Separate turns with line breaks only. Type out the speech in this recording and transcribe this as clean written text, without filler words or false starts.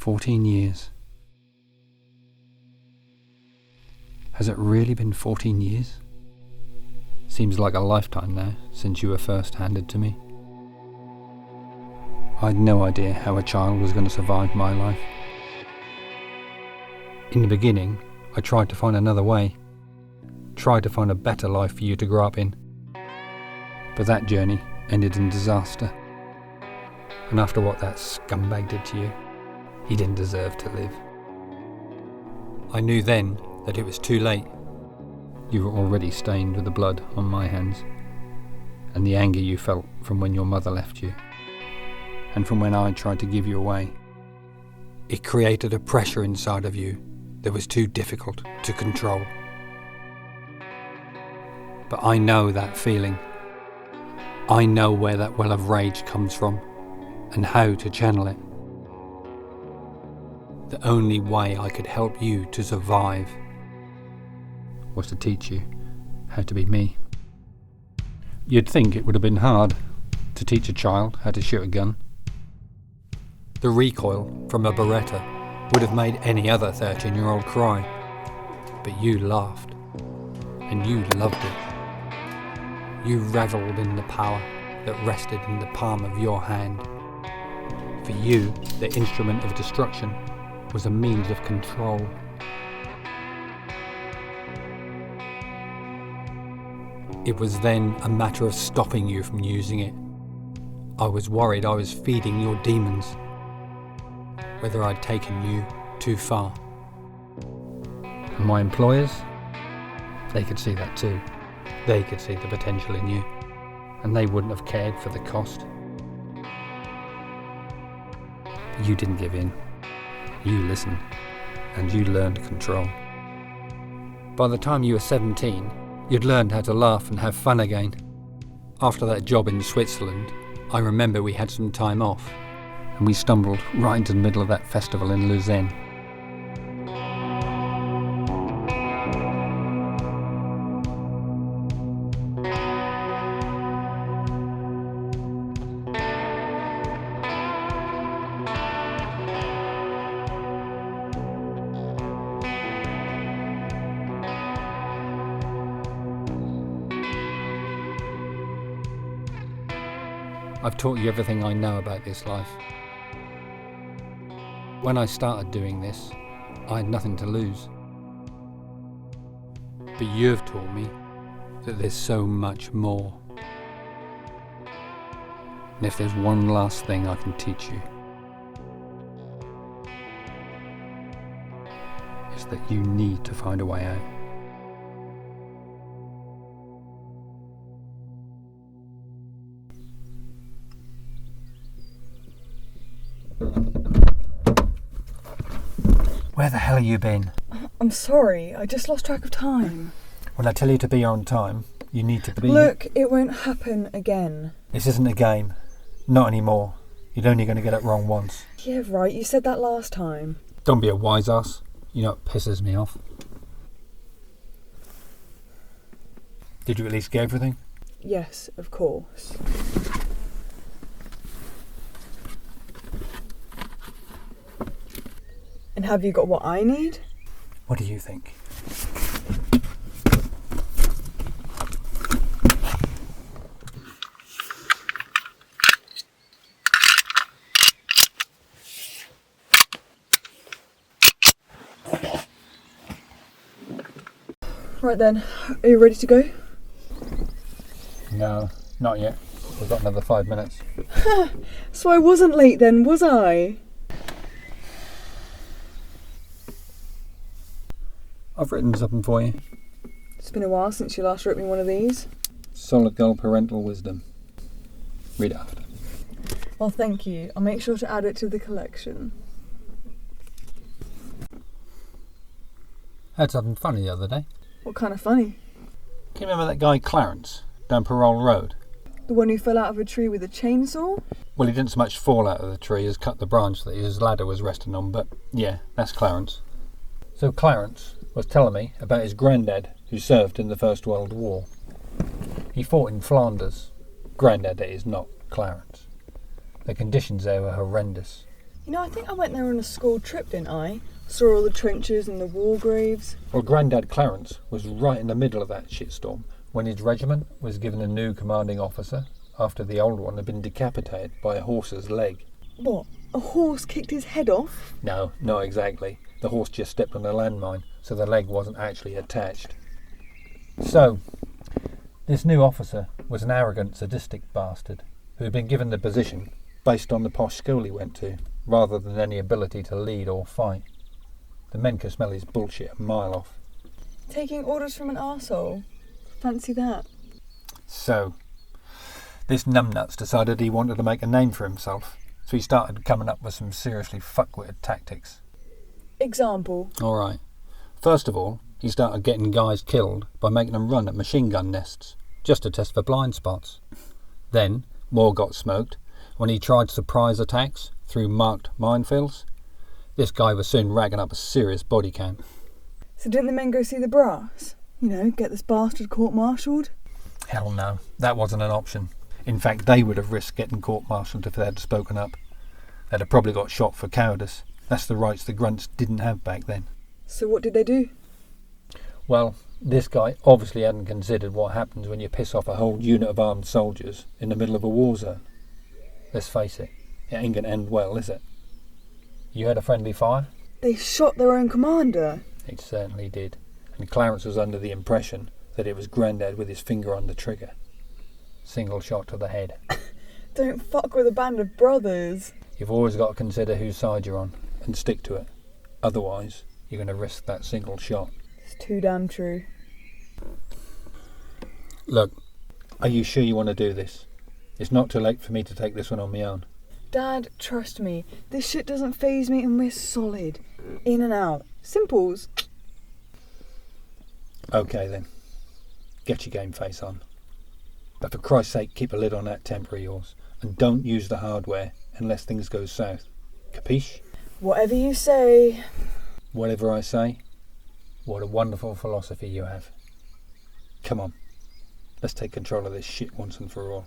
14 years. Has it really been 14 years? Seems like a lifetime now since you were first handed to me. I had no idea how a child was going to survive my life. In the beginning, I tried to find another way, tried to find a better life for you to grow up in. But that journey ended in disaster. And after what that scumbag did to you, he didn't deserve to live. I knew then that it was too late. You were already stained with the blood on my hands, and the anger you felt from when your mother left you, and from when I tried to give you away. It created a pressure inside of you that was too difficult to control. But I know that feeling. I know where that well of rage comes from, and how to channel it. The only way I could help you to survive was to teach you how to be me. You'd think it would have been hard to teach a child how to shoot a gun. The recoil from a Beretta would have made any other 13-year-old cry. But you laughed, and you loved it. You revelled in the power that rested in the palm of your hand. For you, the instrument of destruction was a means of control. It was then a matter of stopping you from using it. I was worried I was feeding your demons, whether I'd taken you too far. And my employers, they could see that too. They could see the potential in you, and they wouldn't have cared for the cost. You didn't give in. You listened, and you learned control. By the time you were 17, you'd learned how to laugh and have fun again. After that job in Switzerland, I remember we had some time off, and we stumbled right into the middle of that festival in Lausanne. I've taught you everything I know about this life. When I started doing this, I had nothing to lose. But you've taught me that there's so much more. And if there's one last thing I can teach you, it's that you need to find a way out. Where the hell have you been?
I'm sorry, I just lost track of time.
When I tell you to be on time, you need to be...
Look, it won't happen again.
This isn't a game. Not anymore. You're only going to get it wrong once.
Yeah, right, you said that last time.
Don't be a wise ass. You know it pisses me off. Did you at least get everything?
Yes, of course. And have you got what I need?
What do you think?
Right then, are you ready to go?
No, not yet. We've got another 5 minutes.
So I wasn't late then, was I?
I've written something for you.
It's been a while since you last wrote me one of these.
Solid Gold Parental Wisdom. Read it after.
Well, thank you. I'll make sure to add it to the collection.
I had something funny the other day.
What kind of funny?
Can you remember that guy Clarence down Parole Road?
The one who fell out of a tree with a chainsaw?
Well, he didn't so much fall out of the tree as cut the branch that his ladder was resting on, but yeah, that's Clarence. So Clarence was telling me about his granddad who served in the First World War. He fought in Flanders. Granddad, that is, not Clarence. The conditions there were horrendous.
You know, I think I went there on a school trip, didn't I? Saw all the trenches and the war graves.
Well, Grandad Clarence was right in the middle of that shitstorm when his regiment was given a new commanding officer after the old one had been decapitated by a horse's leg.
What? A horse kicked his head off?
No, not exactly. The horse just stepped on a landmine, so the leg wasn't actually attached. So, this new officer was an arrogant, sadistic bastard who had been given the position based on the posh school he went to, rather than any ability to lead or fight. The men could smell his bullshit a mile off.
Taking orders from an arsehole? Fancy that.
So, this numbnuts decided he wanted to make a name for himself, so he started coming up with some seriously fuckwitted tactics.
Example.
Alright. First of all, he started getting guys killed by making them run at machine gun nests, just to test for blind spots. Then, more got smoked when he tried surprise attacks through marked minefields. This guy was soon ragging up a serious body count.
So didn't the men go see the brass? You know, get this bastard court-martialed?
Hell no, that wasn't an option. In fact, they would have risked getting court-martialed if they had spoken up. They'd have probably got shot for cowardice. That's the rights the grunts didn't have back then.
So what did they do?
Well, this guy obviously hadn't considered what happens when you piss off a whole unit of armed soldiers in the middle of a war zone. Let's face it, it ain't gonna end well, is it? You had a friendly fire?
They shot their own commander.
It certainly did. And Clarence was under the impression that it was Grandad with his finger on the trigger. Single shot to the head.
Don't fuck with a band of brothers.
You've always got to consider whose side you're on and stick to it. Otherwise, you're going to risk that single shot.
It's too damn true.
Look, are you sure you want to do this? It's not too late for me to take this one on my own.
Dad, trust me. This shit doesn't faze me and we're solid. In and out. Simples.
Okay then. Get your game face on. But for Christ's sake, keep a lid on that temper of yours. And don't use the hardware unless things go south. Capiche?
Whatever you say.
Whatever I say. What a wonderful philosophy you have. Come on. Let's take control of this shit once and for all.